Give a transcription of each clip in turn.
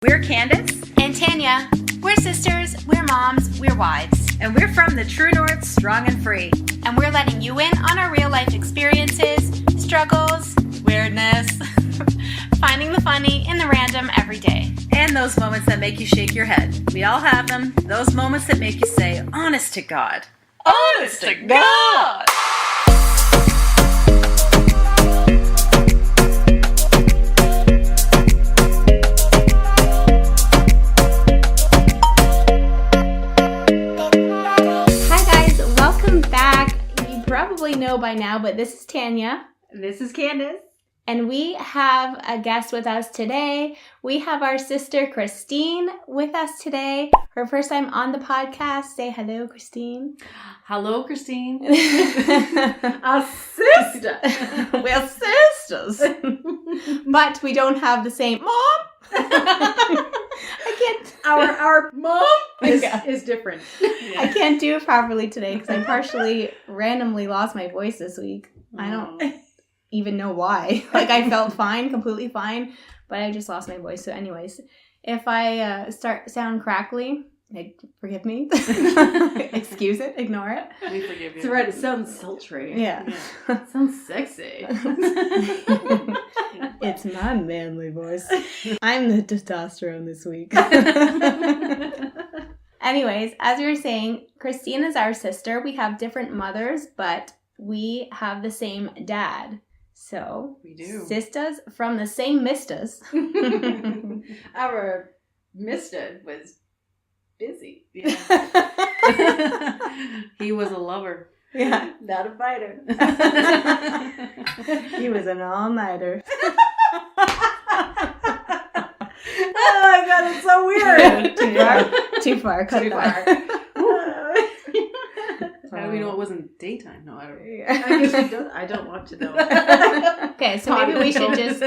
We're Candace and Tanya. We're sisters, we're moms, we're wives. and we're from the True North, strong and free. And we're letting you in on our real life experiences, struggles, weirdness, finding the funny in the random every day. And those moments that make you shake your head. We all have them. Those moments that make you say, honest to God. Honest to God! Probably know by now, but this is Tanya. This is Candace. And we have a guest with us today. We have our sister Christine with us today. Her first time on the podcast. Say hello, Christine. Hello, Christine. A sister. We're sisters. But we don't have the same mom. I can't. Our mom is different. Yeah. I can't do it properly today because I partially randomly lost my voice this week. I don't even know why. Like I felt fine, completely fine, but I just lost my voice. So anyways, if I sound crackly, forgive me. Excuse it. Ignore it. We forgive you. It's right. It sounds sultry. Yeah. It sounds sexy. It's my manly voice. I'm the testosterone this week. Anyways, as we were saying, Christine is our sister. We have different mothers, but we have the same dad. So, we do. Sisters from the same mistas. Our mister was busy. Yeah. He was a lover. Yeah. Not a fighter. He was an all-nighter. Oh my god, it's so weird. Too far. Cut it out. How do we know it wasn't daytime? No, I don't. I guess we don't. I don't want to know. Okay, so maybe we should just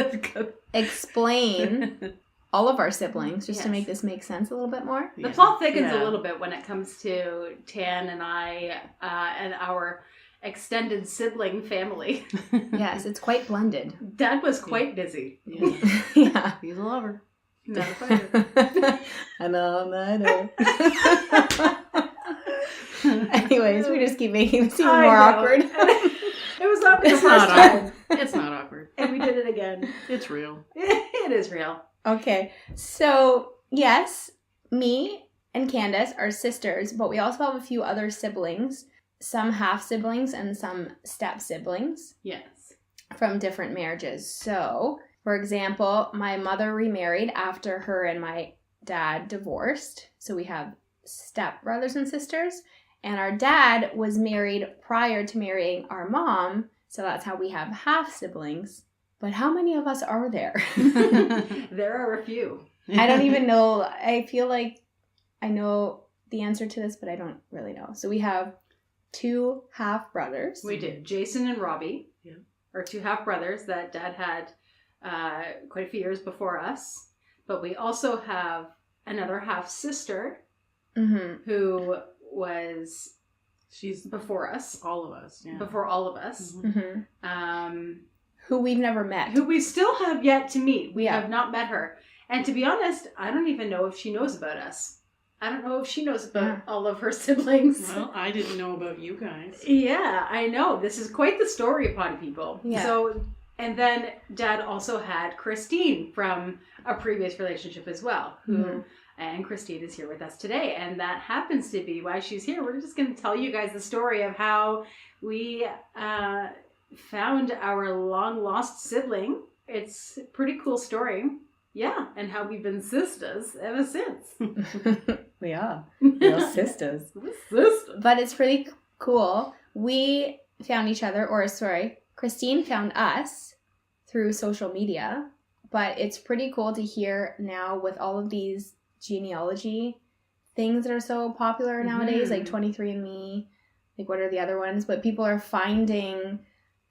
explain all of our siblings just to make this make sense a little bit more. The plot thickens a little bit when it comes to Tan and I and our extended sibling family. Yes, it's quite blended. Dad was quite busy. Yeah. Yeah. He's a lover. Not a fighter. An all-nighter. Anyways, we just keep making this even more awkward. It was awkward the It's first not time. awkward. It's not awkward. And we did it again. It's real. It is real. Okay, so yes, me and Candace are sisters, but we also have a few other siblings, some half-siblings and some step-siblings. Yes. From different marriages. So, for example, my mother remarried after her and my dad divorced. So we have step brothers and sisters. And our dad was married prior to marrying our mom. So that's how we have half-siblings. But how many of us are there? There are a few. I don't even know. I feel like I know the answer to this, but I don't really know. So we have 2 half-brothers. We did. Jason and Robbie. Yeah. Are 2 half-brothers that Dad had quite a few years before us. But we also have another half-sister who was... She's before us. all of us. Yeah. Before all of us. Mm-hmm. Who we've never met. Who we still have yet to meet. We Yeah. have not met her. And to be honest, I don't even know if she knows about us. I don't know if she knows about all of her siblings. Well, I didn't know about you guys. Yeah, I know. This is quite the story, Potty People. Yeah. So, and then Dad also had Christine from a previous relationship as well. And Christine is here with us today. And that happens to be why she's here. We're just going to tell you guys the story of how we found our long-lost sibling. It's a pretty cool story. Yeah, and how we've been sisters ever since. We are. We're sisters. We're sisters. But it's pretty cool. We found each other, Christine found us through social media. But it's pretty cool to hear now with all of these genealogy things that are so popular nowadays, like 23andMe, like what are the other ones? But people are finding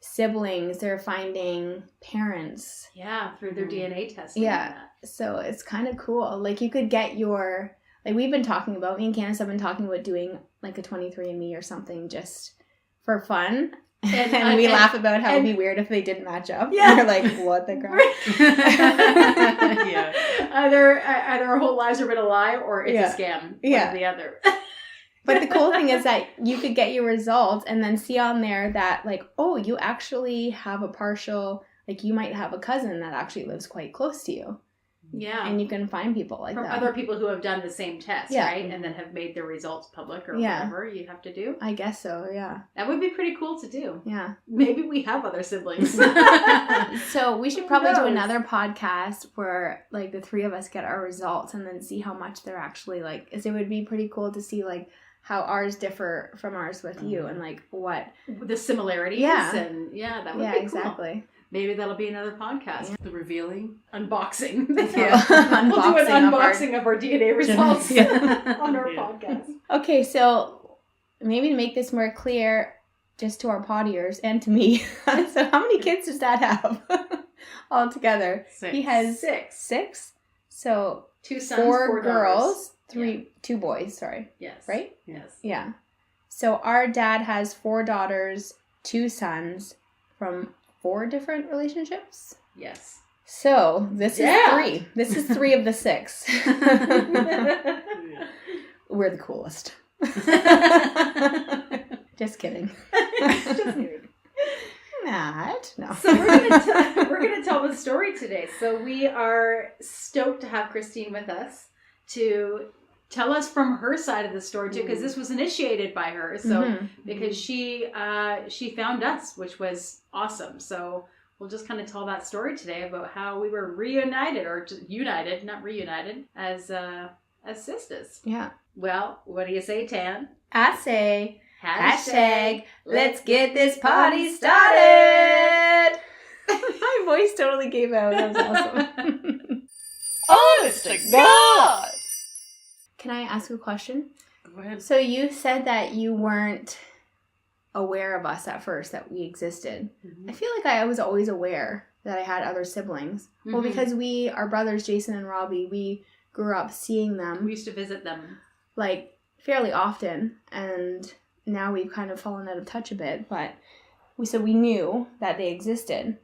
siblings, they're finding parents. Yeah, through their DNA testing. Yeah, so it's kind of cool. Like you could get your, like we've been talking about, me and Candace have been talking about doing like a 23andMe or something just for fun. And we laugh about how it'd be weird if they didn't match up. Yeah. We're like, what the crap? Yeah. either our whole lives are been a lie or it's a scam. One Yeah. or the other. But the cool thing is that you could get your results and then see on there that, like, oh, you actually have a partial, like, you might have a cousin that actually lives quite close to you. Yeah. And you can find people like From that. other people who have done the same test, Yeah. right? And then have made their results public or Yeah. whatever you have to do. I guess so, yeah. That would be pretty cool to do. Yeah. Maybe we have other siblings. So we should Who probably do knows? another podcast where, like, the three of us get our results and then see how much they're actually, like, 'cause it would be pretty cool to see, like, how ours differ from ours with you and, like, what. The similarities. Yeah. And that would Yeah, be cool. exactly. Maybe that'll be another podcast. The revealing. Unboxing. Yeah. We'll do an Unboxing unboxing of our DNA results Yeah. on our Yeah. podcast. Okay, so maybe to make this more clear, just to our partiers and to me. So how many kids does Dad have altogether? 6. He has 6. So 2 sons, 4 4 girls, daughters. 2 boys, sorry. Yes. Right? Yes. Yeah. So our dad has 4 daughters, 2 sons from 4 different relationships. Yes. So this Yeah. is 3. This is 3 of the 6. We're the coolest. Just kidding. Just kidding. Not. No. So we're gonna tell the story today. So we are stoked to have Christine with us to tell us from her side of the story too, because this was initiated by her. So Mhm. because she found us, which was awesome. So we'll just kind of tell that story today about how we were reunited, or just united, not reunited, as sisters. Yeah. Well, what do you say, Tan? I say hashtag let's get this party started. My voice totally gave out. That was awesome. Honest to God! Can I ask a question? Go ahead. So you said that you weren't aware of us at first, that we existed. I feel like I was always aware that I had other siblings. Well, Mhm. because our brothers, Jason and Robbie, we grew up seeing them We used to visit them. like fairly often, and now we've kind of fallen out of touch a bit, but we knew that they existed.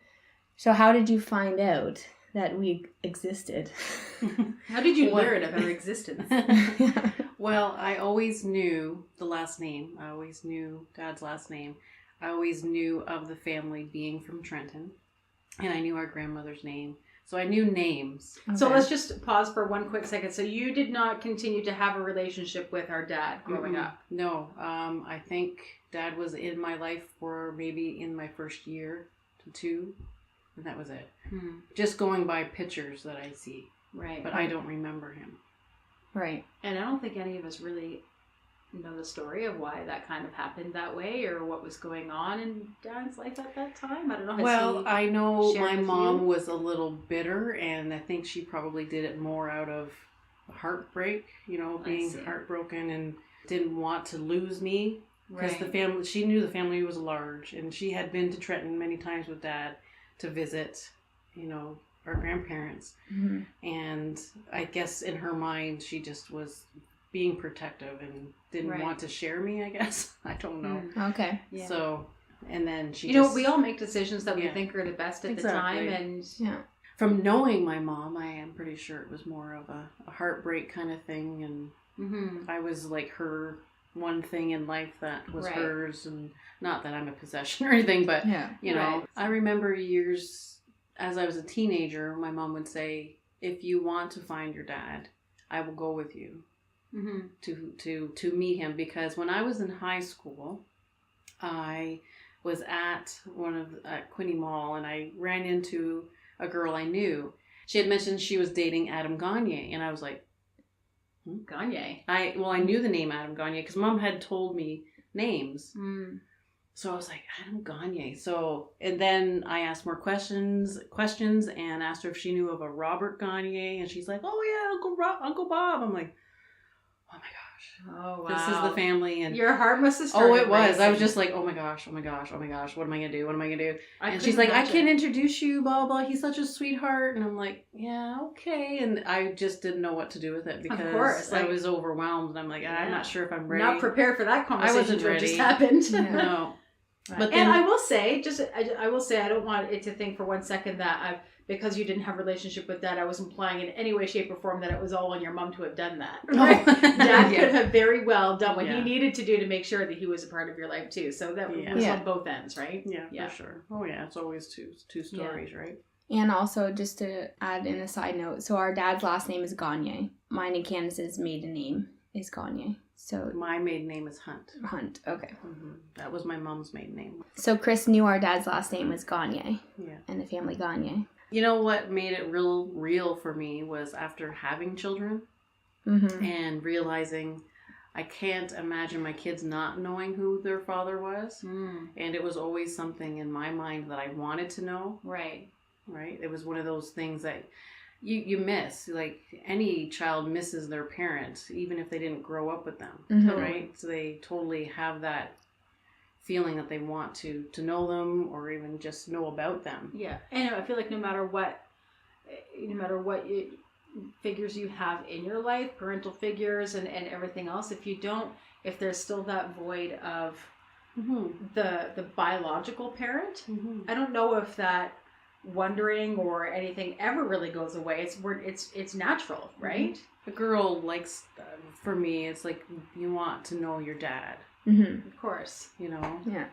So how did you find out that we existed? How did you What? learn of our existence? Well, I always knew the last name. I always knew Dad's last name. I always knew of the family being from Trenton. And I knew our grandmother's name. So I knew names. So Okay. let's just pause for one quick second. So you did not continue to have a relationship with our dad growing Mm-mm. up? No. I think Dad was in my life for maybe in my first year to 2. And that was it. Just going by pictures that I see. Right. But I don't remember him. Right. And I don't think any of us really know the story of why that kind of happened that way, or what was going on in Dad's life at that time. I don't know. Well, I know shared my with mom you? was a little bitter, and I think she probably did it more out of heartbreak, I being see. heartbroken and didn't want to lose me. Because Right. she knew the family was large, and she had been to Trenton many times with Dad to visit, our grandparents. Mm-hmm. And I guess in her mind, she just was being protective and didn't Right. want to share me, I guess. I don't know. Okay. Yeah. So, and then she we all make decisions that we Yeah. think are the best at Exactly. the time, and Yeah. From knowing my mom, I am pretty sure it was more of a heartbreak kind of thing. And Mhm. I was like her one thing in life that was Right. hers. And not that I'm a possession or anything, but, Yeah. know, Right. I remember years as I was a teenager, my mom would say, if you want to find your dad, I will go with you Mhm. to meet him. Because when I was in high school, I was at Quinny Mall, and I ran into a girl I knew. She had mentioned she was dating Adam Gagne, and I was like, Gagne. I knew the name Adam Gagne because Mom had told me names. Mm. So I was like, Adam Gagne. So, and then I asked more questions and asked her if she knew of a Robert Gagne, and she's like, oh yeah, Uncle Bob. I'm like, oh my gosh. Oh wow. This is the family. And Your heart must have started. oh, it was. I was racing. just like, oh my gosh. What am I going to do? What am I going to do? I And she's couldn't like, I imagine. can introduce you, blah, blah. He's such a sweetheart. And I'm like, yeah, okay. And I just didn't know what to do with it because course, I like- was overwhelmed. And I'm like, I'm Yeah. not sure if I'm ready. Not prepared for that conversation. wasn't to have just ready. happened. Yeah. No. Right. But And then, I will say, I will say, I don't want it to think for one second that I've because you didn't have a relationship with dad, I was implying in any way, shape, or form that it was all on your mom to have done that. Right? Dad could have very well done what he needed to do to make sure that he was a part of your life too. So that was on both ends, right? Yeah, for sure. Oh yeah, it's always two stories, right? And also, just to add in a side note, so our dad's last name is Gagne. Mine and Candace's maiden name is Gagne. So my maiden name is Hunt. Hunt, okay. Mm-hmm. That was my mom's maiden name. So Chris knew our dad's last name was Gagne. Yeah. And the family Gagne. You know what made it real for me was after having children and realizing I can't imagine my kids not knowing who their father was. And it was always something in my mind that I wanted to know. Right. It was one of those things that you miss. Like any child misses their parents, even if they didn't grow up with them. Right? So they totally have that feeling that they want to know them or even just know about them. Yeah. And I feel like no matter what figures you have in your life, parental figures and everything else, if there's still that void of the biological parent, I don't know if that wondering or anything ever really goes away. It's natural, right? A girl likes, for me, it's like you want to know your dad. Of course. You know? Yeah.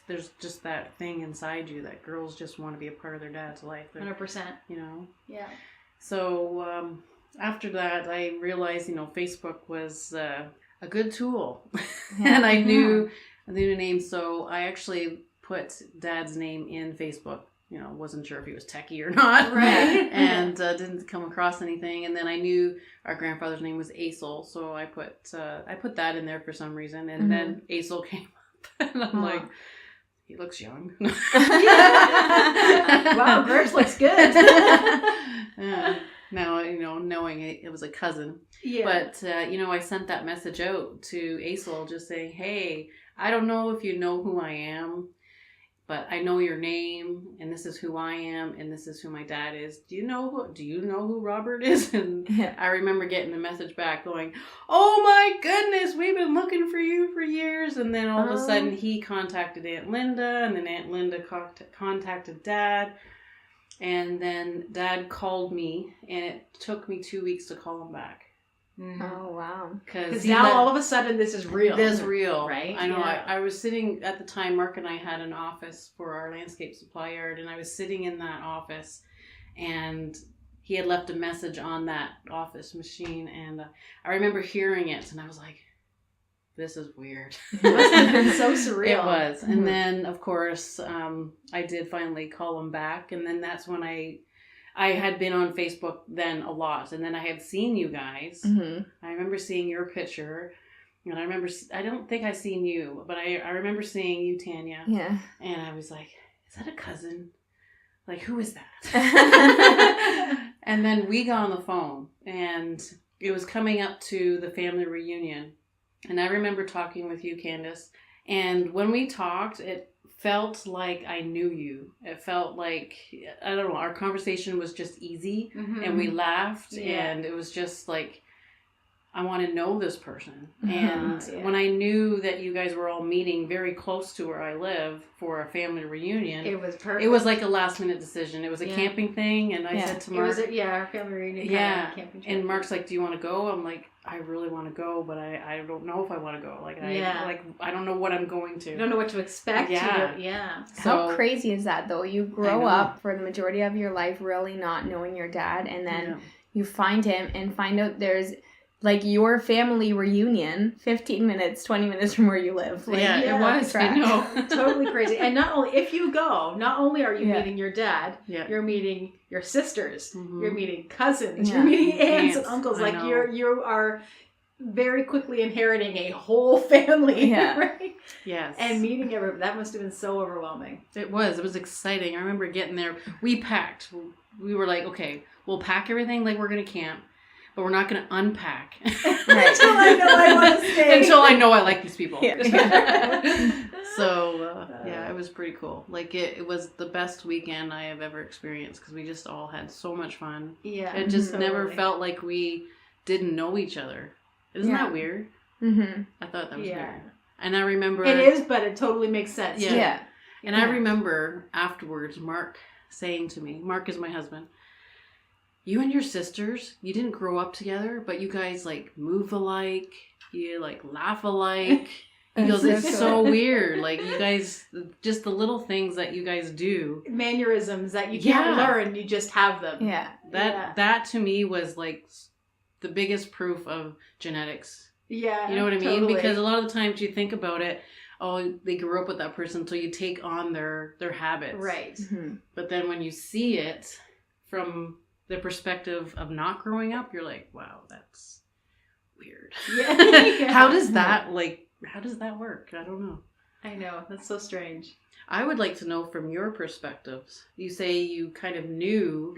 There's just that thing inside you that girls just want to be a part of their dad's life. 100%. You know? Yeah. So, after that, I realized, Facebook was a good tool. And I knew the name, so I actually put Dad's name in Facebook. Wasn't sure if he was techie or not. Right. And didn't come across anything. And then I knew our grandfather's name was Asel, so I put that in there for some reason. And then Asel came up, and I'm like, he looks young. Wow, Gertz looks good. Now, knowing it was a cousin. Yeah. But, I sent that message out to Asel just saying, hey, I don't know if you know who I am, but I know your name, and this is who I am, and this is who my dad is. Do you know who Robert is? And I remember getting the message back going, oh my goodness, we've been looking for you for years. And then all of a sudden he contacted Aunt Linda, and then Aunt Linda contacted Dad. And then Dad called me, and it took me 2 weeks to call him back. Oh, wow. Because now all of a sudden this is real. This is real. Right? I know. Yeah. I was sitting, at the time, Mark and I had an office for our landscape supply yard, and I was sitting in that office, and he had left a message on that office machine, and I remember hearing it, and I was like, this is weird. It must have been so surreal. It was. And then, of course, I did finally call him back, and then that's when I had been on Facebook then a lot, and then I had seen you guys. I remember seeing your picture, and I don't think I seen you, but I remember seeing you, Tanya. Yeah. And I was like, is that a cousin? Like, who is that? And then we got on the phone, and it was coming up to the family reunion, and I remember talking with you, Candace, and when we talked, it felt like I knew you. It felt like, I don't know, our conversation was just easy, and we laughed, and it was just like, I want to know this person. And when I knew that you guys were all meeting very close to where I live for a family reunion, it was perfect. It was like a last minute decision. It was a camping thing, and I said to Mark, our family reunion. Camping trip. And Mark's like, do you want to go? I'm like, I really want to go, but I don't know if I want to go. I don't know what I'm going to. You don't know what to expect. How crazy is that, though? You grow up for the majority of your life really not knowing your dad, and then you find him and find out there's like your family reunion 15 minutes, 20 minutes from where you live. Like, it was. I know. Totally crazy. And not only are you meeting your dad, you're meeting your sisters, you're meeting cousins, you're meeting aunts and uncles. Like you are very quickly inheriting a whole family, right? Yes. And meeting everybody. That must have been so overwhelming. It was exciting. I remember getting there. We packed. We were like, okay, we'll pack everything like we're going to camp, but we're not going to unpack. Until I know I want to stay. Until I know I like these people. Yeah. So, it was pretty cool. Like, it was the best weekend I have ever experienced because we just all had so much fun. Yeah. It just never felt like we didn't know each other. Isn't that weird? Mm-hmm. I thought that was weird. And I remember... It is, but it totally makes sense. Yeah. And I remember afterwards, Mark saying to me, Mark is my husband, you and your sisters, you didn't grow up together, but you guys like move alike, you like laugh alike. He goes, it's so weird. Like you guys, just the little things that you guys do. Mannerisms that you can't learn, you just have them. Yeah. That to me was like the biggest proof of genetics. Yeah. You know what I mean? Totally. Because a lot of the times you think about it, oh, they grew up with that person, so you take on their habits. Right. Mm-hmm. But then when you see it from the perspective of not growing up, you're like, wow, that's weird. Yeah. How does that work? I don't know. I know. That's so strange. I would like to know from your perspectives. You say you kind of knew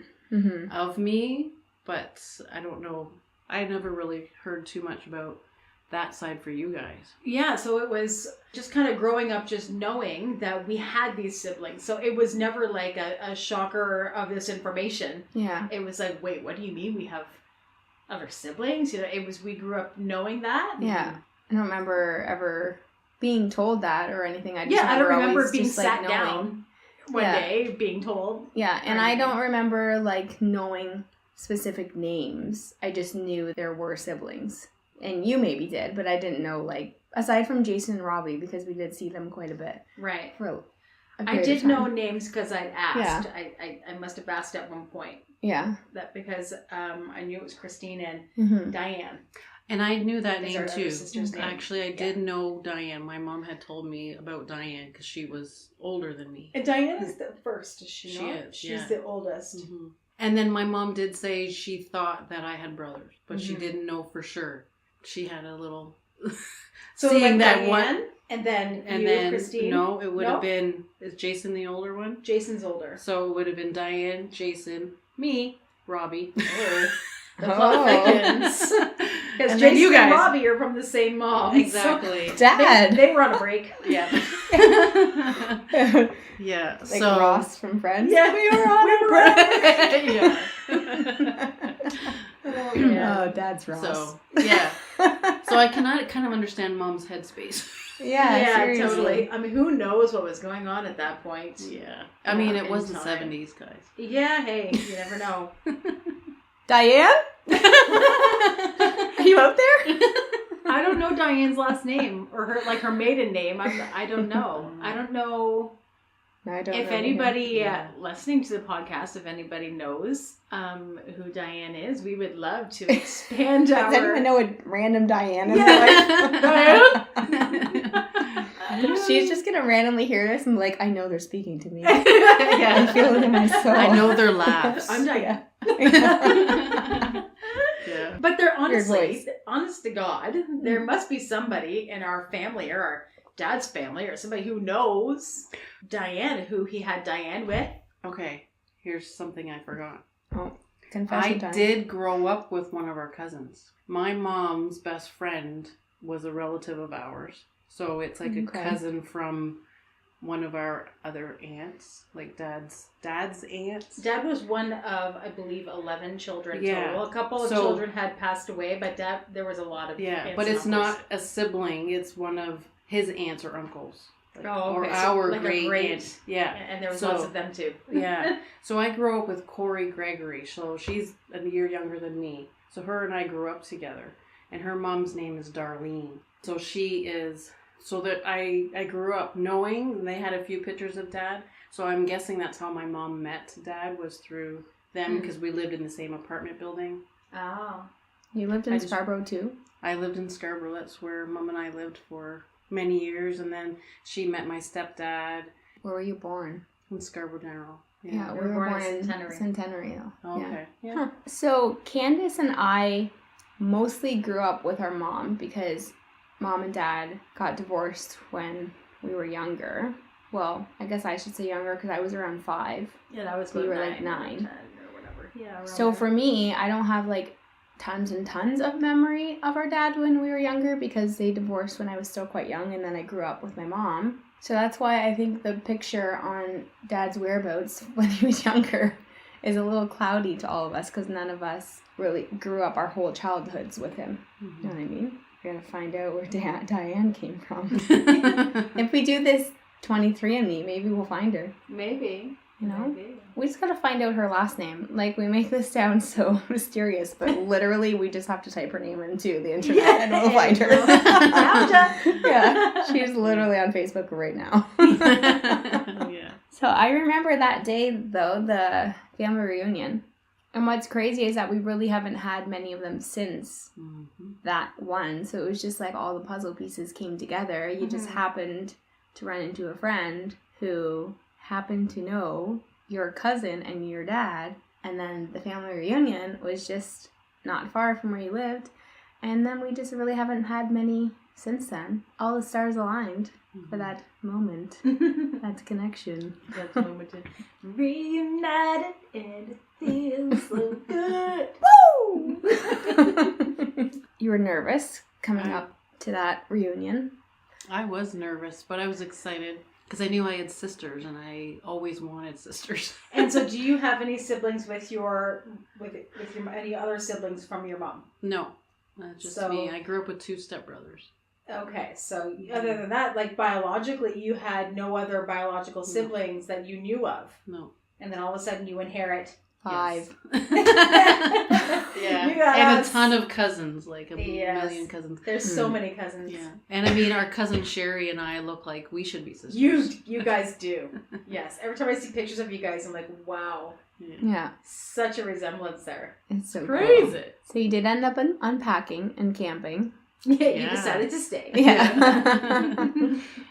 of me, but I don't know. I never really heard too much about that side for you guys. Yeah, so it was just kind of growing up just knowing that we had these siblings. So it was never like a shocker of this information. Yeah. It was like, wait, what do you mean we have other siblings? You know, we grew up knowing that. Yeah. I don't remember ever being told that or anything. I don't remember always being just, sat knowing. down one day being told. Yeah, and I don't remember like knowing specific names. I just knew there were siblings. And you maybe did, but I didn't know, like, aside from Jason and Robbie, because we did see them quite a bit. Right. For I did know names because I'd asked. Yeah. I must have asked at one point. Yeah. That because I knew it was Christine and Diane. And I knew that Those name are too. other sisters' names. Actually, I did know Diane. My mom had told me about Diane because she was older than me. And Diane is the first, is she not? She is, She's the oldest. Mm-hmm. And then my mom did say she thought that I had brothers, but she Mhm. didn't know for sure. She had a little... So seeing like that Diane, one, and then and you, then Christine? no, it would No? have been... Is Jason the older one? Jason's older. So it would have been Diane, Jason, me, Robbie. The plot thickens. Because And then Jason you guys. and Robbie are from the same mom. Exactly. So Dad. they were on a break. Yeah. Yeah. Like so Ross from Friends. Yeah, we were on a break. yeah. Oh, man. Oh, Dad's Ross. So yeah. So I cannot kind of understand Mom's headspace. yeah, seriously. totally. I mean, who knows what was going on at that point? Yeah. I mean, it was In the time. 70s, guys. Yeah, hey, you never know. Diane? Are you out there? I don't know Diane's last name or her maiden name. I don't know. I don't know No, I don't if know anybody listening to the podcast, if anybody knows who Diane is, we would love to expand either. our. Does anyone know a random Diane in Yeah. their life? She's just gonna randomly hear this and be like, I know they're speaking to me. Yeah. I feel it in my soul. I know their laughs. I'm Diane. Yeah. But they're Weird honestly, voice. honest to God, there must be somebody in our family or our dad's family or somebody who knows Diane, who he had Diane with. Okay. Here's something I forgot. Oh, confession I time. did grow up with one of our cousins. My mom's best friend was a relative of ours. So it's like a Okay. cousin from one of our other aunts, like dad's aunts. Dad was one of, I believe, 11 children Yeah. total. A couple of So- children had passed away, but there was a lot of Yeah, aunts but and it's uncles. not a sibling. It's one of his aunts or uncles. Like, Oh, or okay. So our like a great, great- aunt. Yeah. And there was So- lots of them too. Yeah. So I grew up with Corey Gregory. So she's a year younger than me. So her and I grew up together. And her mom's name is Darlene. So she is... So that I grew up knowing, and they had a few pictures of Dad. So I'm guessing that's how my mom met Dad, was through them, because we lived in the same apartment building. Oh. You lived in Scarborough too? I lived in Scarborough. That's where Mom and I lived for many years. And then she met my stepdad Where were you born? in Scarborough General. Yeah, we we were were born born in in Centenary. Centenary though. Oh, Yeah. okay. Yeah. Huh. So Candace and I mostly grew up with our mom because Mom and Dad got divorced when we were younger. Well, I guess I should say younger because I was around 5. Yeah, that was We about were, like, 9 9. or 10 or whatever. Yeah. around So there. for me, I don't have like tons and tons of memory of our dad when we were younger because they divorced when I was still quite young and then I grew up with my mom. So that's why I think the picture on Dad's whereabouts when he was younger is a little cloudy to all of us because none of us really grew up our whole childhoods with him. You know what I mean? We're going to find out where Diane came from. If we do this 23andMe, maybe we'll find her. Maybe. You know? Maybe. We just gotta find out her last name. Like, we make this sound so mysterious, but literally we just have to type her name into the internet and we'll find her. Yeah, she's literally on Facebook right now. Yeah. So I remember that day, though, the family reunion. And what's crazy is that we really haven't had many of them since that one. So it was just like all the puzzle pieces came together. You just happened to run into a friend who happened to know your cousin and your dad. And then the family reunion was just not far from where you lived. And then we just really haven't had many since then. All the stars aligned for that moment, that connection. That moment. Reunited and it feels so good. Woo! You were nervous coming up to that reunion. I was nervous, but I was excited because I knew I had sisters, and I always wanted sisters. And so, do you have any siblings with your any other siblings from your mom? No, just me. I grew up with 2 stepbrothers. Okay, so other than that, like biologically, you had no other biological siblings that you knew of. No. And then all of a sudden, you inherit 5. Yeah. You got and us. a ton of cousins, like a million cousins. There's so many cousins. Yeah. And I mean, our cousin Sherry and I look like we should be sisters. You guys do. Yes. Every time I see pictures of you guys, I'm like, wow. Yeah. Such a resemblance there. It's so Crazy. cool. So you did end up unpacking and camping. Yeah, you decided to stay. Yeah.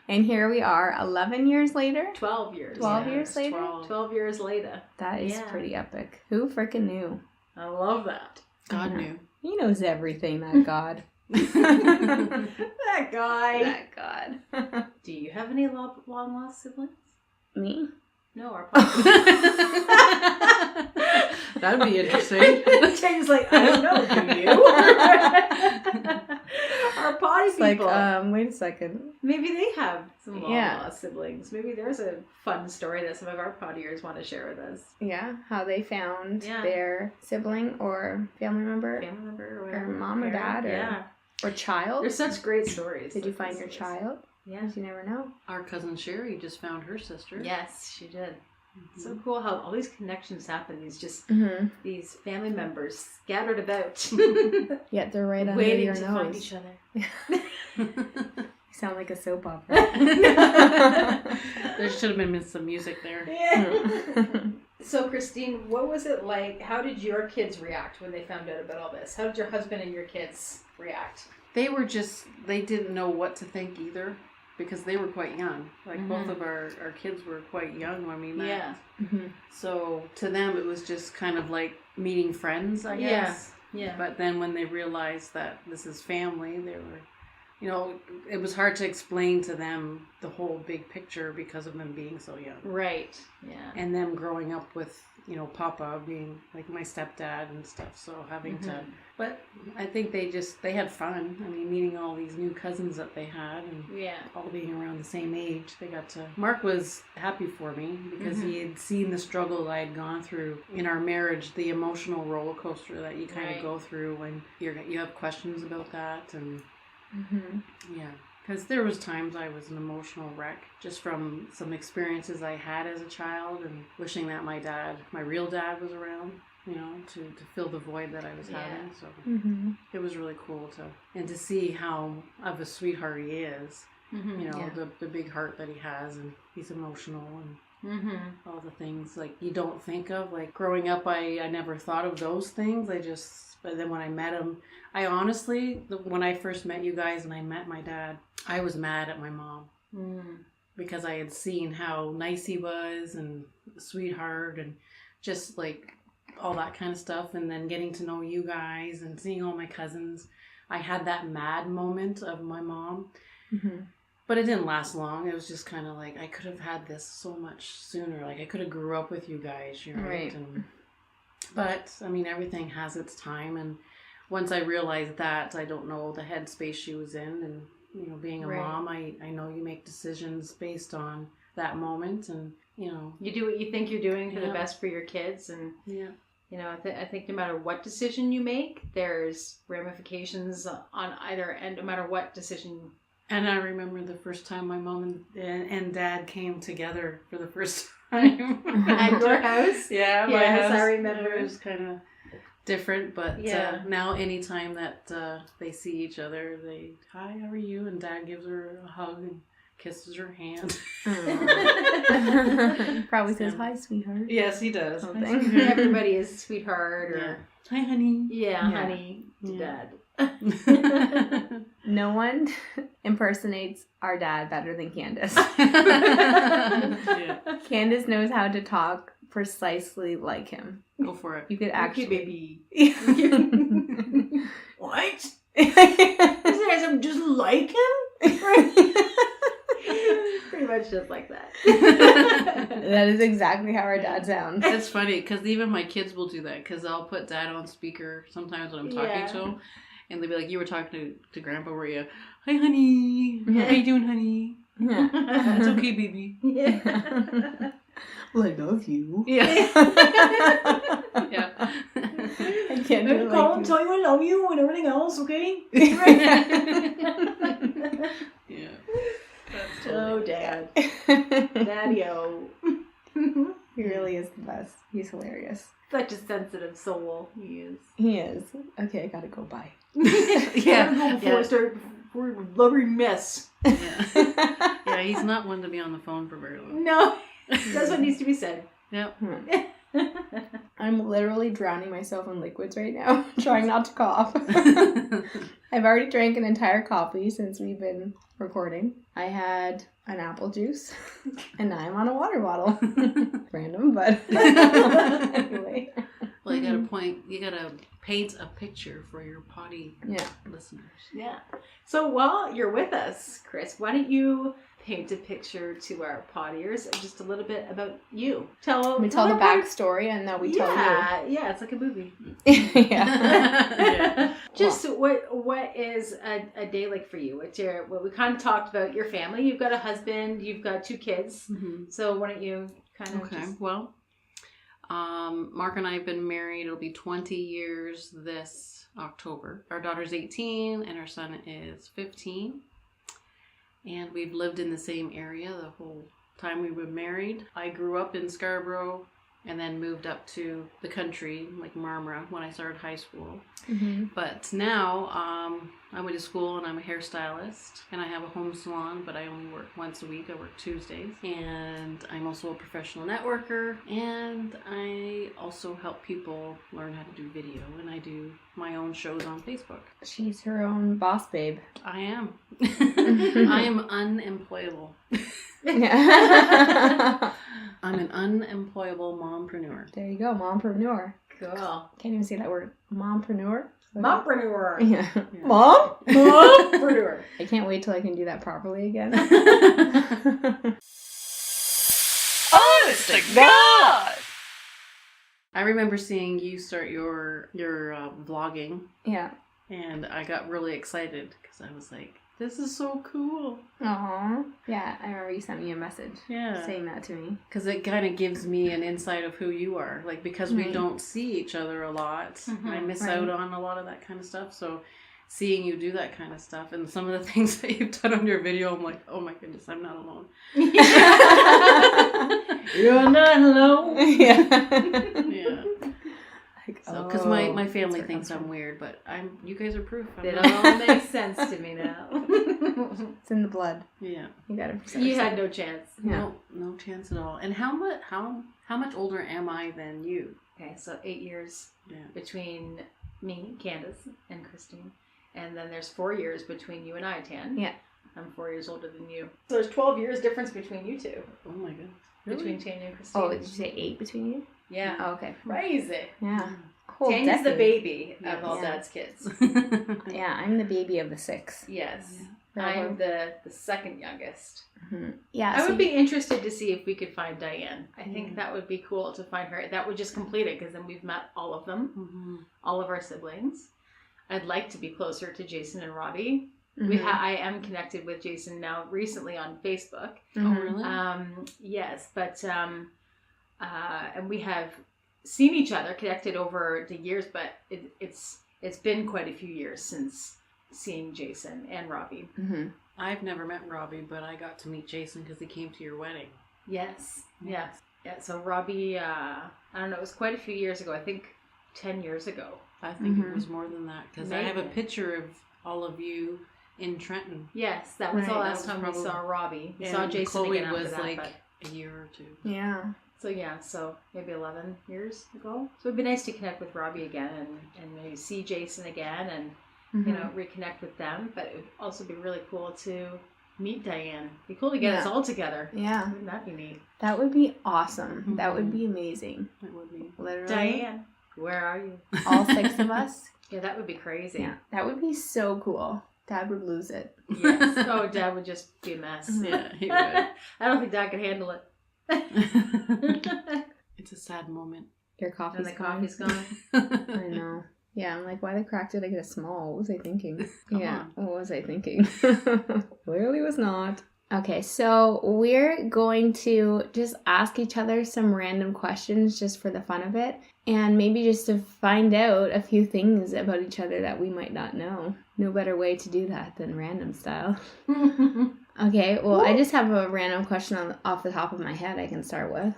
And here we are 11 years later. 12 years. 12 years later? 12 years later. That is pretty epic. Who freaking knew? I love that. God knew. He knows everything, that God. That guy. That God. Do you have any long lost siblings? Me? No, our podcast. That'd be interesting. James like, I don't know, do you? Our potty It's people. like, wait a second. Maybe they have some long Yeah. lost siblings. Maybe there's a fun story that some of our pottiers want to share with us. Yeah, how they found Yeah. their sibling or family member Family member or or whatever. mom or dad or child. There's such great stories. Did you find your child? Yeah. You never know. Our cousin Sherry just found her sister. Yes, she did. So cool how all these connections happen. These family members scattered about. Yet they're right under waiting your to nose. find each other. You sound like a soap opera. There should have been some music there. Yeah. So, Christine, what was it like? How did your kids react when they found out about all this? How did your husband and your kids react? They didn't know what to think either, because they were quite young. Like both of our kids were quite young when we met. Yeah. So to them it was just kind of like meeting friends, I guess. Yeah. But then when they realized that this is family, they were, it was hard to explain to them the whole big picture because of them being so young. Right. Yeah. And them growing up with, Papa being like my stepdad and stuff. So having to, but I think they had fun. I mean, meeting all these new cousins that they had and all being around the same age. Mark was happy for me because he had seen the struggle that I had gone through in our marriage, the emotional roller coaster that you kind of go through when you have questions about that. And because there was times I was an emotional wreck just from some experiences I had as a child and wishing that my real dad was around, to fill the void that I was having. So it was really cool to see how of a sweetheart he is, the big heart that he has, and he's emotional and all the things like you don't think of. Like growing up, I never thought of those things. But then when I met him, I honestly, when I first met you guys and I met my dad, I was mad at my mom because I had seen how nice he was and a sweetheart and just like all that kind of stuff. And then getting to know you guys and seeing all my cousins, I had that mad moment of my mom. But it didn't last long. It was just kind of like I could have had this so much sooner. Like I could have grew up with you guys, right? But I mean, everything has its time. And once I realized that, I don't know the headspace she was in, and being a mom, I know you make decisions based on that moment, and you do what you think you're doing for the best for your kids, and I think no matter what decision you make, there's ramifications on either end, no matter what decision. And I remember the first time my mom and dad came together for the first time. At your house? Yeah, my Yes, house. I remember. It was kind of different, but Yeah. now anytime that they see each other, they, hi, how are you? And Dad gives her a hug and kisses her hand. Probably says, hi, sweetheart. Yes, he does. Something. Everybody is sweetheart or Yeah. Hi, honey. yeah, Yeah. honey to Yeah. Dad. No one impersonates our dad better than Candace. Yeah. Candace knows how to talk precisely like him. Go for it. You could Actually, actually... baby. baby. What? You guys I'm just like him? Pretty much just like that. That is exactly how our dad sounds. It's funny because even my kids will do that because I'll put Dad on speaker sometimes when I'm talking Yeah. to him, and they'll be like, "You were talking to Grandpa, were you? Hi, honey. Yeah. How you doing, honey? Yeah. It's okay, baby. Yeah. Well, I love you. Yeah, yeah. I can't do it like you. tell you I love you and everything else, okay? Yeah. That's Oh, totally- Dad. Daddy-o. He really is the best. He's hilarious. Such a sensitive soul he is. He is. Okay, I gotta go. Bye. Yeah. Gotta go before I start before a blubbery mess. Yeah. Yeah, he's not one to be on the phone for very long. No, that's what needs to be said. Yep. I'm literally drowning myself in liquids right now, trying not to cough. I've already drank an entire coffee since we've been recording. I had an apple juice, and now I'm on a water bottle. Random, but anyway. Well, you gotta paint a picture for your potty Yeah. listeners. Yeah. So while you're with us, Chris, why don't you paint a picture to our pottiers just a little bit about you? We tell the backstory, and then we tell you. Yeah, it's like a movie. Yeah. Yeah. Just what is a day like for you? What we kind of talked about your family. You've got a husband. You've got 2 kids. Mm-hmm. So why don't you kind of Okay. Well, Mark and I have been married. It'll be 20 years this October. Our daughter's 18 and our son is 15. And we've lived in the same area the whole time we've been married. I grew up in Scarborough and then moved up to the country, like Marmora, when I started high school. Mm-hmm. But now I went to school and I'm a hairstylist and I have a home salon, but I only work once a week. I work Tuesdays. And I'm also a professional networker, and I also help people learn how to do video, and I do my own shows on Facebook. She's her own boss babe. I am. I am unemployable. Yeah. I'm an unemployable mompreneur. There you go, mompreneur. Cool. Can't even say that word. Mompreneur? Mompreneur. Yeah. Yeah. Mom? Mompreneur. I can't wait till I can do that properly again. Honest to God! I remember seeing you start your vlogging, Yeah. and I got really excited because I was like, this is so cool. Aww. Yeah, I remember you sent me a message Yeah. saying that to me. Because it kind of gives me an insight of who you are. Like, because we Right. don't see each other a lot, Mhm. I miss Right. out on a lot of that kind of stuff. So seeing you do that kind of stuff and some of the things that you've done on your video, I'm like, oh my goodness, I'm not alone. You're not alone. Yeah. Yeah. Like, So, because my family that's where it thinks comes I'm weird, but you guys are proof. I'm It not. all makes sense to me now. from. It's in the blood. Yeah. You gotta protect You yourself. had no chance. Yeah. No chance at all. And how much older am I than you? Okay, so 8 years Yeah. between me, Candace, and Christine. And then there's 4 years between you and I, Tan. Yeah. I'm 4 years older than you. So there's 12 years difference between you 2. Oh my goodness. Between Tanya and Christine. Oh, did you say 8 between you? Yeah. Oh, okay. Crazy. Yeah. Whole Tanya's the decade. baby of all Yeah. Dad's kids. Yeah, I'm the baby of the 6. Yes. Yeah. I'm the second youngest. Mm-hmm. Yeah. I so would be interested to see if we could find Diane. I think Yeah. that would be cool to find her. That would just complete it because then we've met all of them, Mhm. all of our siblings. I'd like to be closer to Jason and Robbie. Mhm. I am connected with Jason now recently on Facebook. Oh Mhm. really? Yes, but and we have seen each other, connected over the years, but it's been quite a few years since seeing Jason and Robbie. Mhm. I've never met Robbie, but I got to meet Jason because he came to your wedding. Yes, yes. Yeah, so Robbie, I don't know, it was quite a few years ago. I think 10 years ago. I think it was more than that because I have a Maybe. picture of all of you in Trenton. Yes, that was the Right, last that was time we probably- saw Robbie. We And saw Jason Chloe again after was that. like But, a year or two. Yeah. so yeah, so maybe 11 years ago. So it'd be nice to connect with Robbie again and maybe see Jason again and, you know, reconnect with them. But it would also be really cool to meet Diane. It'd be cool to get us all together. Yeah. Wouldn't that be neat? That would be awesome. That would be amazing. It would be. Literally. Diane, where are you? All 6 of us. Yeah, that would be crazy. Yeah. That would be so cool. Dad would lose it. Yes. Oh, Dad would just be a mess. Yeah, he would. I don't think Dad could handle it. It's a sad moment. Your coffee's And the gone. coffee's gone. I know. Yeah, I'm like, why the crack did I get a small? What was I thinking? Come Yeah, on. what was I thinking? Clearly was not. Okay, so we're going to just ask each other some random questions just for the fun of it. And maybe just to find out a few things about each other that we might not know. No better way to do that than random style. Okay, well, I just have a random question off the top of my head I can start with.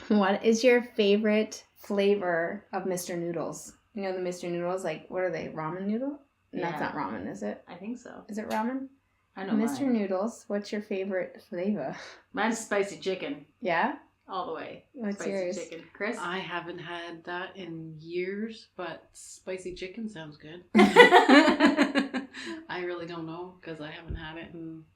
What is your favorite flavor of Mr. Noodles? You know the Mr. Noodles, like, what are they, ramen noodle? Yeah. That's not ramen, is it? I think so. Is it ramen? I know Mr. mine. Noodles, what's your favorite flavor? Mine's spicy chicken. Yeah? All the way. What's Spicy yours? chicken. Chris? I haven't had that in years, but spicy chicken sounds good. I really don't know because I haven't had it.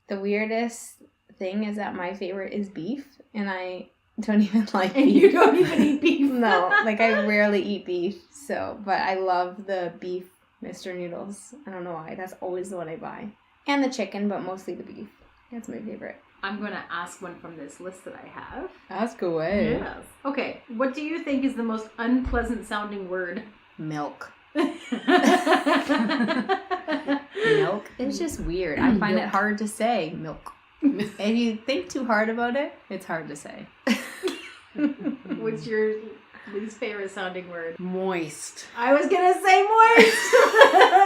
The weirdest thing is that my favorite is beef, and I don't even like And beef. you don't even eat beef. No, like I rarely eat beef, so, but I love the beef Mr. Noodles. I don't know why. That's always the one I buy. And the chicken, but mostly the beef. That's my favorite. I'm going to ask one from this list that I have. Ask away. Yes. Okay. What do you think is the most unpleasant sounding word? Milk. Milk. Milk? It's just weird. I find it hard to say milk. If you think too hard about it, it's hard to say. What's your least favorite sounding word? Moist. I was going to say moist.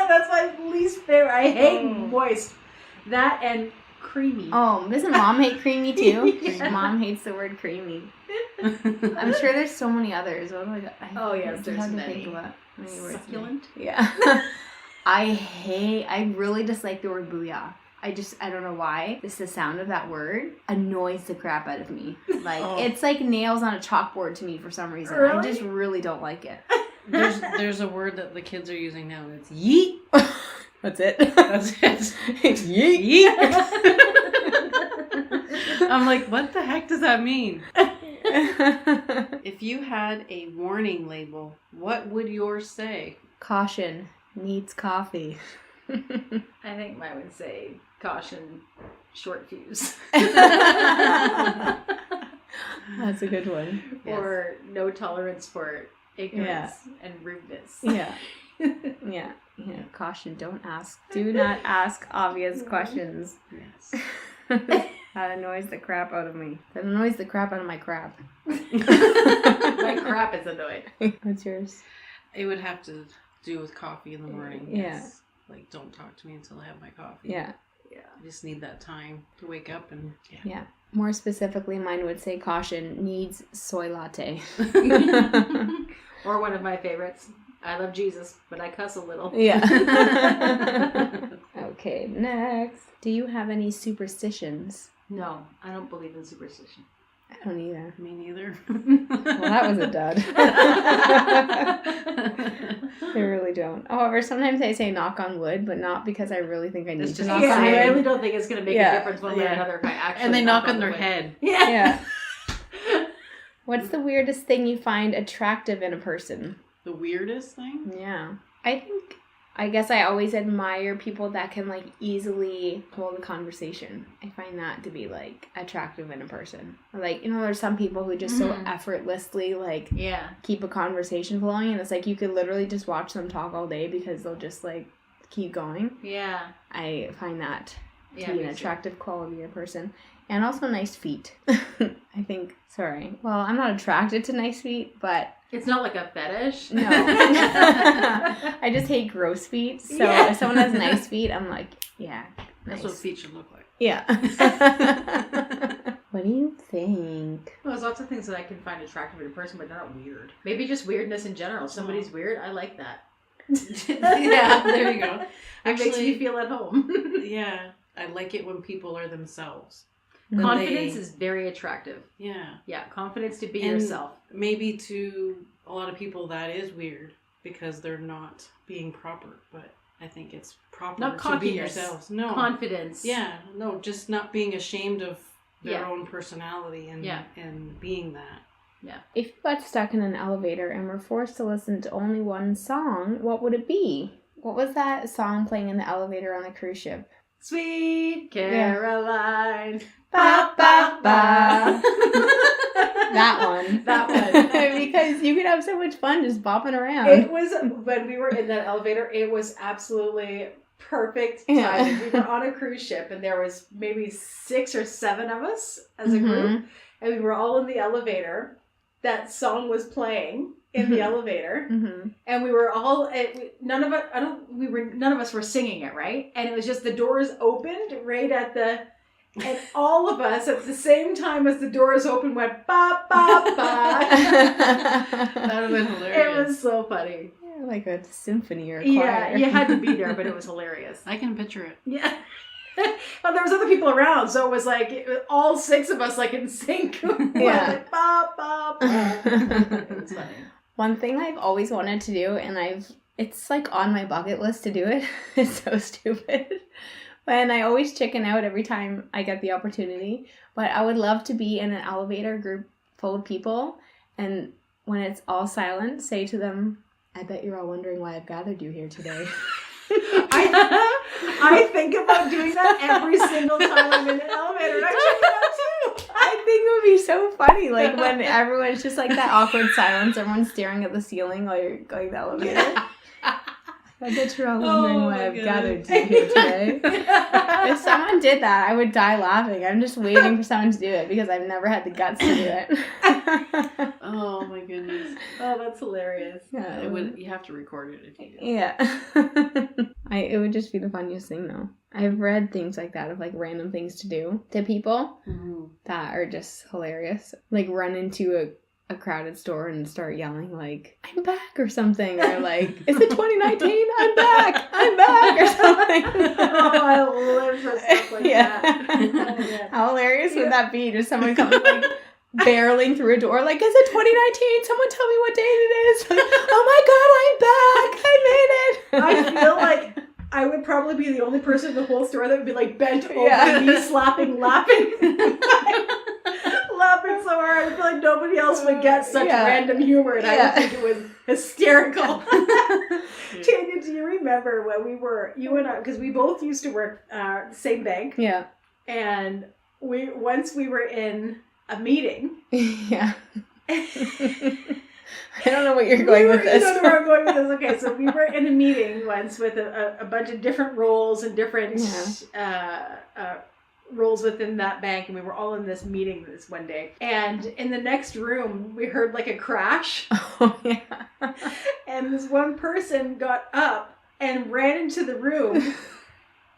That's my least favorite. I hate moist. That and creamy. Oh, doesn't Mom hate creamy too? Yeah. Mom hates the word creamy. I'm sure there's so many others. What do I got? Oh, yes, it's there's hard to many. think about many words. Succulent. Yeah. I really dislike the word booyah. I don't know why. Just the sound of that word annoys the crap out of me. Like, it's like nails on a chalkboard to me for some reason. I Really? just really don't like it. There's a word that the kids are using now, and it's yeet. That's it. That's it. It's yeet. I'm like, what the heck does that mean? If you had a warning label, what would yours say? Caution, needs coffee. I think mine would say caution, short fuse. That's a good one. Or no tolerance for ignorance and rudeness. Yeah. Yeah. Yeah. Caution, don't ask. Do not ask obvious questions. Yes. That annoys the crap out of me. That annoys the crap out of my crap. My crap is annoyed. What's yours? It would have to do with coffee in the morning. Yeah. Yes. Like, don't talk to me until I have my coffee. Yeah. Yeah. I just need that time to wake up and Yeah. More specifically, mine would say caution, needs soy latte. Or one of my favorites. I love Jesus, but I cuss a little. Yeah. Okay, next. Do you have any superstitions? No, I don't believe in superstition. I don't either. me neither. Well, that was a dud. I really don't. However, sometimes I say knock on wood, but not because I really think I need It's to just knock Yeah, on I wood. really don't think it's going to make Yeah. a difference one way or Yeah. another if I actually And they knock on the their wood. head. Yeah. Yeah. What's the weirdest thing you find attractive in a person? The weirdest thing? Yeah. I guess I always admire people that can like easily hold a conversation. I find that to be like attractive in a person. Like, you know, there's some people who just so effortlessly like Yeah. keep a conversation flowing, and it's like you could literally just watch them talk all day because they'll just like keep going. Yeah. I find that to Yeah, be me an too. attractive quality in a person. And also nice feet. I think, sorry. Well, I'm not attracted to nice feet, but It's not like a fetish. no. I just hate gross feet. So Yeah. if someone has nice feet, I'm like, yeah, nice. That's what feet should look like. Yeah. What do you think? Well, there's lots of things that I can find attractive in a person, but they're not weird. Maybe just weirdness in general. If somebody's weird, I like that. Yeah, there you go. It makes me feel at home. Yeah, I like it when people are themselves. Confidence is very attractive. Yeah. Yeah, confidence to be And yourself. maybe to a lot of people that is weird because they're not being proper, but I think it's proper Not to be cockiness. yourselves. No. Confidence. Yeah, no, just not being ashamed of their Yeah. own personality and being that. Yeah. If you got stuck in an elevator and were forced to listen to only one song, what would it be? What was that song playing in the elevator on the cruise ship? Sweet Caroline. Ba, ba, ba. That one. That one. Because you could have so much fun just bopping around. It was, when we were in that elevator, it was absolutely perfect timing. Yeah. We were on a cruise ship and there was maybe 6 or 7 of us as a group. And we were all in the elevator. That song was playing in the elevator. Mm-hmm. And we were all, none of us were singing it, right? And it was just the doors opened right at the, and all of us at the same time as the doors opened went ba ba ba. That would have been hilarious. It was so funny. Like a symphony or a choir. Yeah, you had to be there, but it was hilarious. I can picture it. Yeah. Well, there was other people around, so it was like all 6 of us like in sync. Yeah. Like, ba ba ba. It was funny. One thing I've always wanted to do, and it's like on my bucket list to do it. It's so stupid. And I always chicken out every time I get the opportunity. But I would love to be in an elevator group full of people, and when it's all silent, say to them, I bet you're all wondering why I've gathered you here today. I think about doing that every single time I'm in an elevator, and I check it out too. I think it would be so funny, like when everyone's just like that awkward silence, everyone's staring at the ceiling while you're going the elevator. I bet you're all wondering why I've gathered you here today. If someone did that, I would die laughing. I'm just waiting for someone to do it because I've never had the guts to do it. Oh my goodness. Oh, that's hilarious. Yeah, You have to record it if you do. Yeah. It would just be the funniest thing though. I've read things like that of like random things to do to people that are just hilarious. Like run into a crowded store and start yelling like, I'm back or something. Or like, is it 2019? I'm back or something. Oh, I live for stuff like that. Oh, yeah. How hilarious would that be? Just someone comes like barreling through a door like, is it 2019? Someone tell me what date it is. Like, oh my God, I'm back. I made it. I feel like I would probably be the only person in the whole store that would be like bent over me, slapping, laughing. Laughing so hard. I feel like nobody else would get such random humor, and I would think it was hysterical. Tanya, do you remember when you and I, because we both used to work at the same bank. Yeah. And once we were in a meeting. Yeah. I don't know what you're going with this. You don't know where I'm going with this. Okay, so we were in a meeting once with a bunch of different roles and different roles within that bank, and we were all in this meeting this one day. And in the next room, we heard like a crash. Oh, yeah. And this one person got up and ran into the room,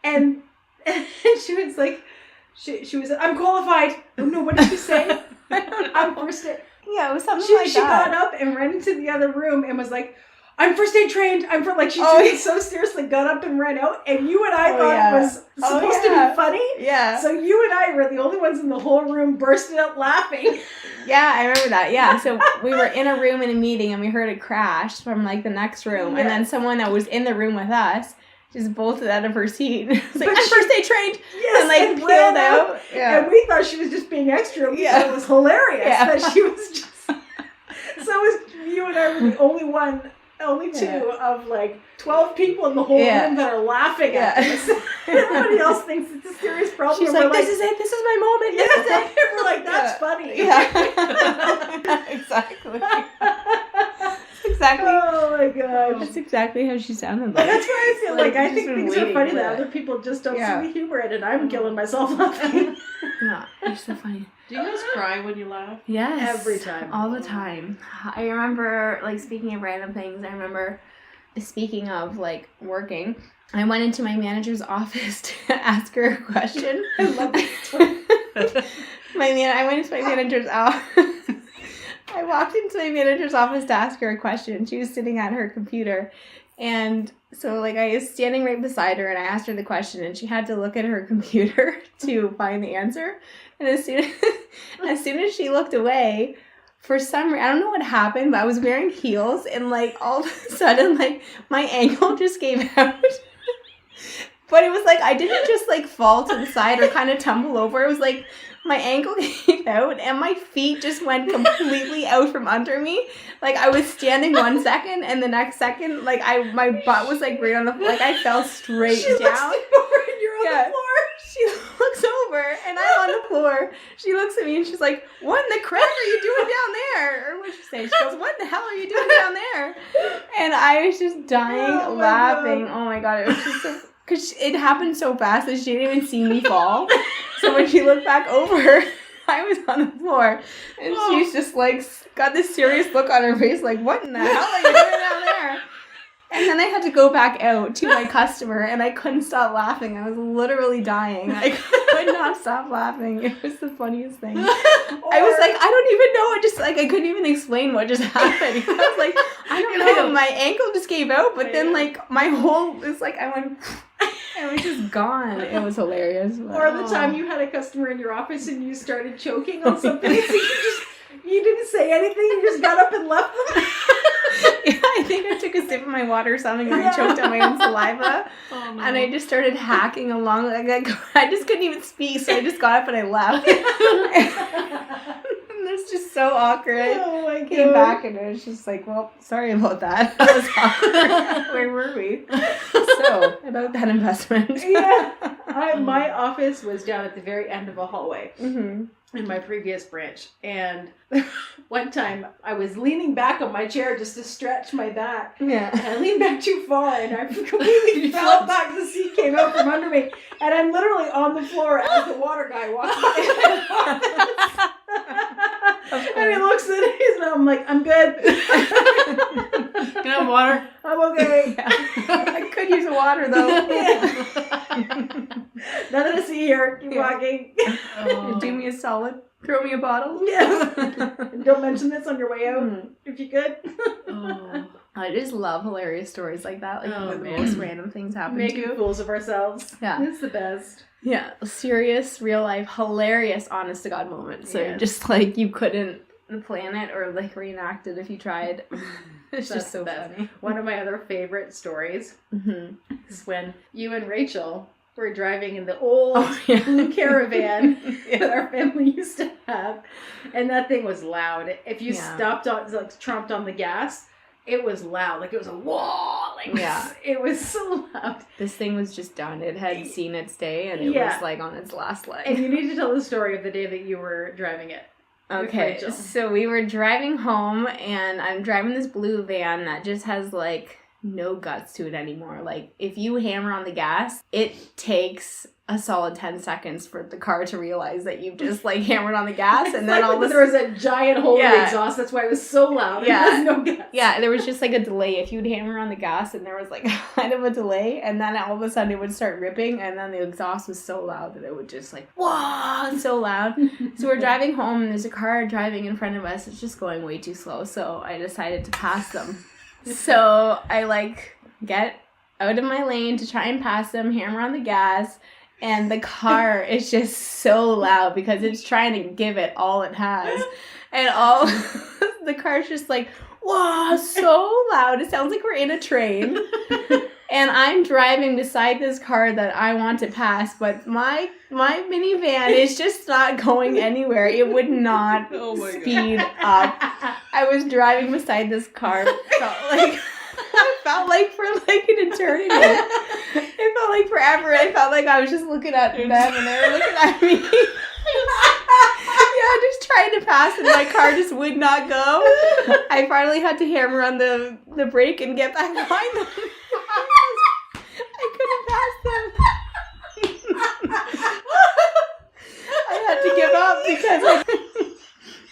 and she was like, she was, I'm qualified. Oh, no, what did she say? I'm first aid. Yeah, it was something She got up and ran into the other room and was like, I'm first aid trained. She took it so seriously, got up and ran out. And you and I thought it was supposed to be funny. Yeah. So you and I were the only ones in the whole room bursting up laughing. Yeah, I remember that. Yeah. So we were in a room in a meeting and we heard a crash from like the next room. Yeah. And then someone that was in the room with us just bolted out of her seat. It's like, I'm first aid trained. Yes, and like peeled out. Yeah. And we thought she was just being extra. We thought it was hilarious that she was just. So it was, you and I were the only two of like 12 people in the whole room that are laughing at us. Everybody else thinks it's a serious problem. She's like, this is it. This is my moment. This is it. We're like, that's funny. Yeah. Exactly. Exactly. Oh my gosh. That's exactly how she sounded like. That's why I feel like I she's think been things are waiting funny for that other people just don't see the humor in it. I'm killing myself laughing. No, you're so funny. Do you guys cry when you laugh? Yes. Every time. All the time. I remember, like, speaking of random things, I remember, speaking of, like, working, I went into my manager's office to ask her a question. I love this story. I went into my manager's office. I walked into my manager's office to ask her a question. She was sitting at her computer. And so, like, I was standing right beside her, and I asked her the question, and she had to look at her computer to find the answer. And as soon as she looked away, for some reason, I don't know what happened, but I was wearing heels, and, like, all of a sudden, like, my ankle just gave out. But it was like, I didn't just, like, fall to the side or kind of tumble over. It was like, my ankle gave out, and my feet just went completely out from under me. Like, I was standing 1 second, and the next second, like, my butt was, like, right on the floor. Like, I fell straight She down. looks over and you're on the floor. She looks over, and I'm on the floor. She looks at me, and she's like, what in the crap are you doing down there? Or what'd she say? She goes, what the hell are you doing down there? And I was just dying laughing. Oh, my God. It was just so... Because it happened so fast that she didn't even see me fall. So when she looked back over, I was on the floor. And she's just like, got this serious look on her face, like, what in the hell are you doing down there? And then I had to go back out to my customer, and I couldn't stop laughing. I was literally dying. I could not stop laughing. It was the funniest thing. I was like, I don't even know. I couldn't even explain what just happened. I was like, I don't know. My ankle just gave out, but then, like, my whole, it's like, I went... It was just gone. It was hilarious. Or the time you had a customer in your office and you started choking on something, so you didn't say anything, you just got up and left them. Yeah, I think I took a sip of my water or something, and I choked on my own saliva. Oh, no. And I just started hacking along. Like, I just couldn't even speak, so I just got up and I left. And it's just so awkward. Oh my I came back, and it was just like, well, sorry about that. That was awkward. Where were we? So, about that investment. Yeah. My office was down at the very end of a hallway. Mm-hmm. In my previous branch, and one time I was leaning back on my chair just to stretch my back, Yeah. and I leaned back too far, and I completely fell back. The seat came out from under me, and I'm literally on the floor as the water guy walks by. And he looks at his and I'm like, I'm good. Can I have water? I'm okay. Yeah. I could use water, though. Nothing to see here. Keep walking. Do me a solid. Throw me a bottle. Yeah. And don't mention this on your way out, if you could. I just love hilarious stories like that. Like, Oh, the man. most random things happen to Making you. fools of ourselves. Yeah. It's the best. Yeah. Serious, real life, hilarious, honest to God moments. So Yes. just like you couldn't plan it or like reenact it if you tried. It's That's just so the best. funny. One of my other favorite stories is when you and Rachel were driving in the old blue caravan that our family used to have, and that thing was loud. If you stopped on, like, tromped on the gas, it was loud. Like, it was a wall. Like, it was so loud. This thing was just done. It had seen its day, and it was like on its last leg. And you need to tell the story of the day that you were driving it. Okay, so we were driving home, and I'm driving this blue van that just has, like, no guts to it anymore. Like, if you hammer on the gas, it takes a solid 10 seconds for the car to realize that you've just, like, hammered on the gas, and then all of a there was a giant hole in the exhaust. That's why it was so loud. Yeah. There was no gas. Yeah, there was just, like, a delay. If you'd hammer on the gas, and there was, like, kind of a delay, and then all of a sudden it would start ripping, and then the exhaust was so loud that it would just, like, whoa, so loud. So we're driving home, and there's a car driving in front of us. It's just going way too slow, so I decided to pass them. So I, like, get out of my lane to try and pass them, hammer on the gas, and the car is just so loud because it's trying to give it all it has. And all the car's just like, whoa, so loud. It sounds like we're in a train. And I'm driving beside this car that I want to pass, but my minivan is just not going anywhere. It would not speed up. I was driving beside this car. It felt like for like an eternity. It felt like forever. I felt like I was just looking at them and they were looking at me. Yeah, just trying to pass and my car just would not go. I finally had to hammer on the brake and get back behind them. I couldn't pass them. I had to give up because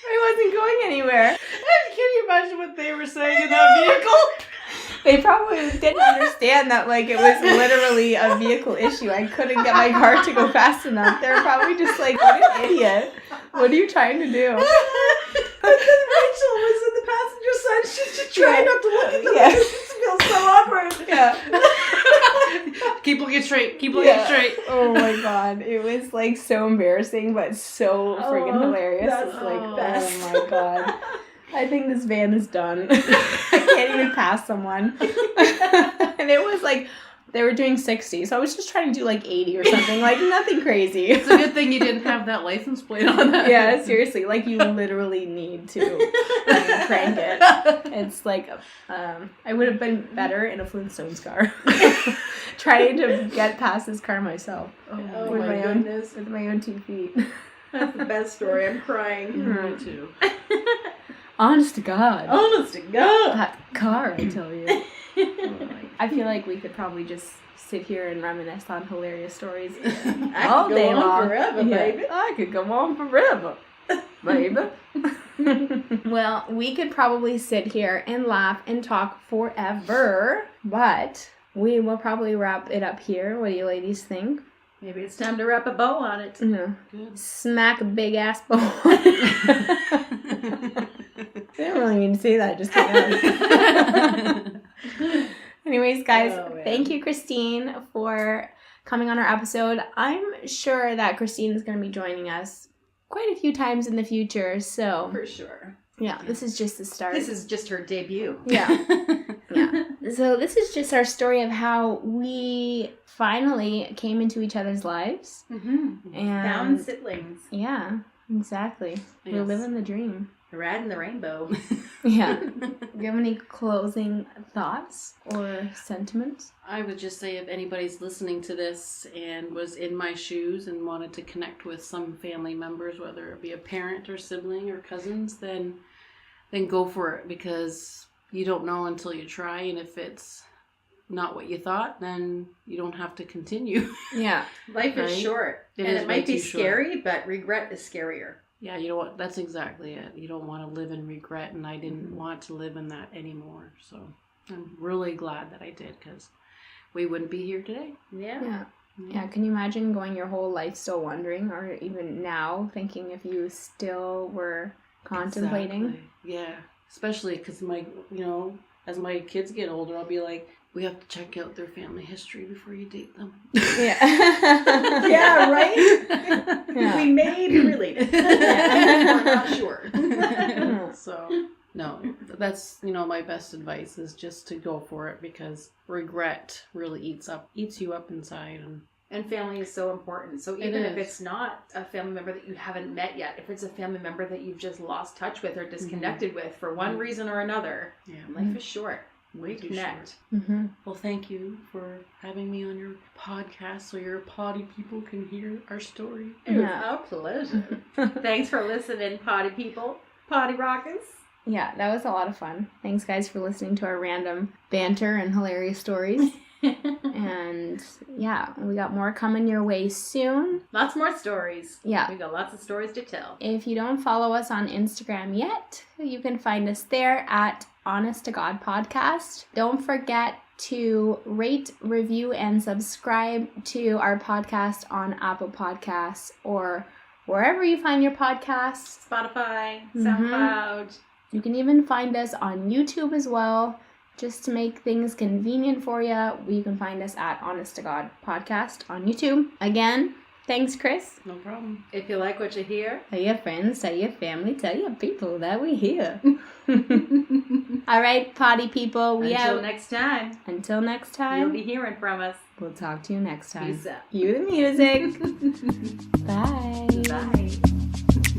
I wasn't going anywhere. Can you imagine what they were saying in that vehicle? They probably didn't understand understand that, like, it was literally a vehicle issue. I couldn't get my car to go fast enough. They were probably just like, what an idiot. What are you trying to do? And then Rachel was in the passenger side. She's just trying not to look at them. Yeah. It just feels so awkward. Yeah. Keep looking straight. Keep looking straight. Oh my god. It was like so embarrassing, but so friggin' hilarious. That's It's like, the best. oh my god. I think this van is done. I can't even pass someone. And it was like, they were doing 60, so I was just trying to do like 80 or something, like nothing crazy. It's a good thing you didn't have that license plate on that. Yeah, seriously, like you literally need to crank it. It's like, I would have been better in a Flintstones car. Trying to get past this car myself. Oh with my own, goodness. with my own 2 feet. That's the best story. I'm crying. Me too. Honest to God. Honest to God. That car, I tell you. I feel like we could probably just sit here and reminisce on hilarious stories I all could day go on long. forever, Yeah. baby. I could go on forever, baby. Well, we could probably sit here and laugh and talk forever, but we will probably wrap it up here. What do you ladies think? Maybe it's time to wrap a bow on it. Yeah. Good. Smack a big ass bow on it. I didn't really mean to say that, just came out. Anyways, guys, Oh, man. thank you, Christine, for coming on our episode. I'm sure that Christine is going to be joining us quite a few times in the future. So, For sure. yeah, this is just the start. This is just her debut. yeah. Yeah. So, this is just our story of how we finally came into each other's lives. Mm-hmm. And Found siblings. yeah, exactly. We're Yes. living the dream. Riding the rainbow. Yeah. Do you have any closing thoughts or sentiments? I would just say if anybody's listening to this and was in my shoes and wanted to connect with some family members, whether it be a parent or sibling or cousins, then go for it, because you don't know until you try, and if it's not what you thought, then you don't have to continue. Yeah. Life is Right? short. It and is it way might be too short. scary, but regret is scarier. Yeah, you know what? That's exactly it. You don't want to live in regret, and I didn't want to live in that anymore. So I'm really glad that I did, because we wouldn't be here today. Yeah. Yeah. Yeah. Can you imagine going your whole life still wondering, or even now thinking if you still were contemplating? Exactly. Yeah, especially because as my kids get older, I'll be like, we have to check out their family history before you date them. Yeah. Yeah, right? Yeah. We may be related. We're not sure. So, no, that's, my best advice is just to go for it, because regret really eats you up inside. And family is so important. So It even if is. it's not a family member that you haven't met yet, if it's a family member that you've just lost touch with or disconnected with for one reason or another, Yeah, life is short. way too Connect. short. Mm-hmm. Well, thank you for having me on your podcast so your potty people can hear our story. It was Yeah. our pleasure. Thanks for listening, potty people. Potty rockers. Yeah, that was a lot of fun. Thanks, guys, for listening to our random banter and hilarious stories. And yeah, we got more coming your way soon. Lots more stories. Yeah. We got lots of stories to tell. If you don't follow us on Instagram yet, you can find us there at Honest to God Podcast. Don't forget to rate, review, and subscribe to our podcast on Apple Podcasts or wherever you find your podcasts. Spotify, Mhm. SoundCloud. You can even find us on YouTube as well. Just to make things convenient for you, you can find us at Honest to God Podcast on YouTube. Again, thanks, Chris. No problem. If you like what you hear, Tell your friends, tell your family, tell your people that we're here. All right, potty people, we until out. next time, Until next you'll time, be hearing from us. we'll talk to you next time. Peace out. Cue the music. Bye. Bye.